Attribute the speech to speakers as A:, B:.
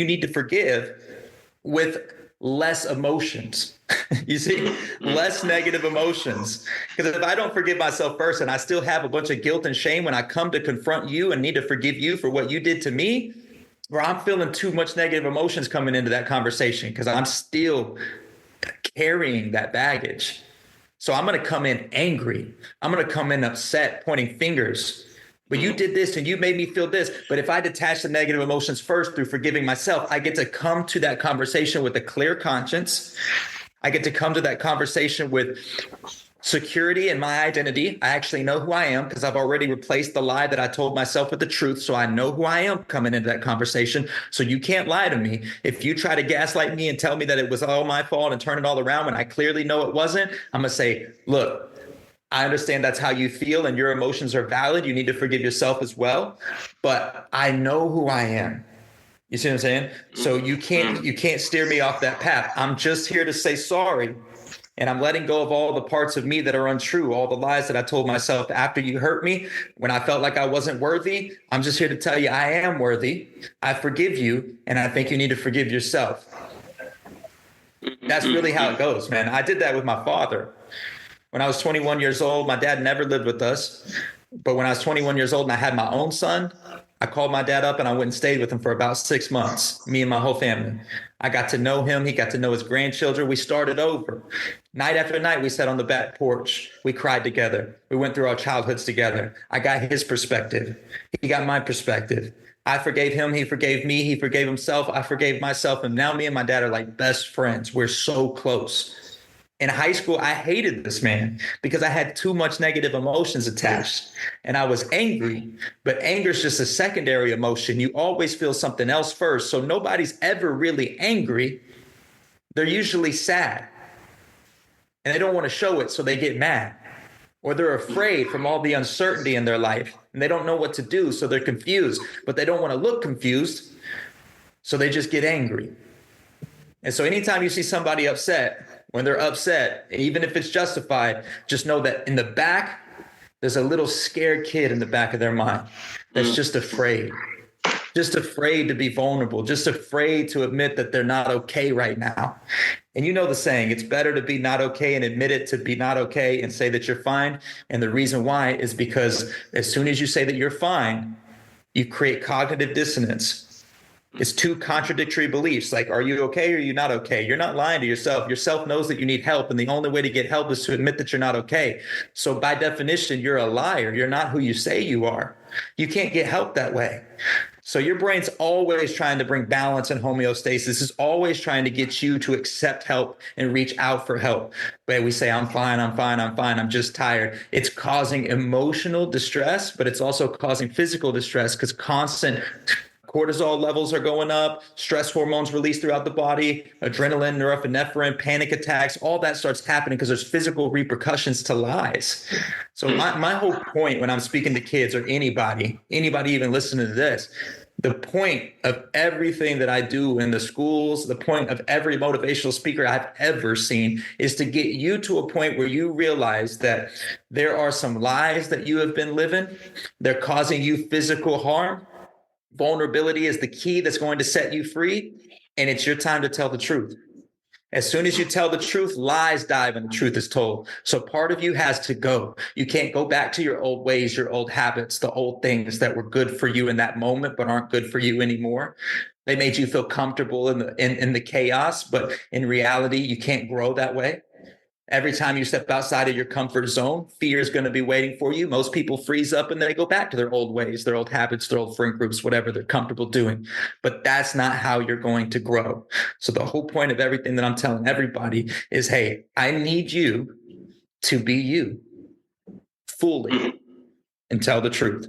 A: you need to forgive with less emotions. You see, less negative emotions. Because if I don't forgive myself first and I still have a bunch of guilt and shame when I come to confront you and need to forgive you for what you did to me, where I'm feeling too much negative emotions coming into that conversation because I'm still carrying that baggage. So I'm going to come in angry. I'm going to come in upset, pointing fingers. But you did this and you made me feel this. But if I detach the negative emotions first through forgiving myself, I get to come to that conversation with a clear conscience. I get to come to that conversation with security in my identity. I actually know who I am because I've already replaced the lie that I told myself with the truth. So I know who I am coming into that conversation. So you can't lie to me. If you try to gaslight me and tell me that it was all my fault and turn it all around when I clearly know it wasn't, I'm going to say, look, I understand that's how you feel and your emotions are valid. You need to forgive yourself as well. But I know who I am. You see what I'm saying? So you can't steer me off that path. I'm just here to say sorry. And I'm letting go of all the parts of me that are untrue, all the lies that I told myself after you hurt me, when I felt like I wasn't worthy. I'm just here to tell you I am worthy. I forgive you. And I think you need to forgive yourself. That's really how it goes, man. I did that with my father. When I was 21 years old, my dad never lived with us. But when I was 21 years old and I had my own son, I called my dad up and I went and stayed with him for about 6 months, me and my whole family. I got to know him. He got to know his grandchildren. We started over. Night after night, we sat on the back porch. We cried together. We went through our childhoods together. I got his perspective. He got my perspective. I forgave him. He forgave me. He forgave himself. I forgave myself. And now me and my dad are like best friends. We're so close. In high school, I hated this man because I had too much negative emotions attached and I was angry, but anger is just a secondary emotion. You always feel something else first. So nobody's ever really angry. They're usually sad and they don't want to show it. So they get mad or they're afraid from all the uncertainty in their life and they don't know what to do. So they're confused, but they don't want to look confused. So they just get angry. And so anytime you see somebody upset, when they're upset, even if it's justified, just know that in the back, there's a little scared kid in the back of their mind that's just afraid to be vulnerable, just afraid to admit that they're not okay right now. And you know the saying, it's better to be not okay and admit it to be not okay and say that you're fine. And the reason why is because as soon as you say that you're fine, you create cognitive dissonance. It's two contradictory beliefs. Like, are you okay or are you not okay? You're not lying to yourself. Yourself knows that you need help. And the only way to get help is to admit that you're not okay. So by definition, you're a liar. You're not who you say you are. You can't get help that way. So your brain's always trying to bring balance and homeostasis, is always trying to get you to accept help and reach out for help. But we say, I'm fine, I'm just tired. It's causing emotional distress, but it's also causing physical distress because constant cortisol levels are going up, stress hormones released throughout the body, adrenaline, norepinephrine, panic attacks, all that starts happening because there's physical repercussions to lies. So my whole point when I'm speaking to kids or anybody even listening to this, the point of everything that I do in the schools, the point of every motivational speaker I've ever seen is to get you to a point where you realize that there are some lies that you have been living. They're causing you physical harm. Vulnerability is the key that's going to set you free, and it's your time to tell the truth. As soon as you tell the truth, lies die when the truth is told. So part of you has to go. You can't go back to your old ways, your old habits, the old things that were good for you in that moment but aren't good for you anymore. They made you feel comfortable in the chaos, but in reality, you can't grow that way. Every time you step outside of your comfort zone, fear is going to be waiting for you. Most people freeze up and they go back to their old ways, their old habits, their old friend groups, whatever they're comfortable doing. But that's not how you're going to grow. So the whole point of everything that I'm telling everybody is, hey, I need you to be you fully and tell the truth.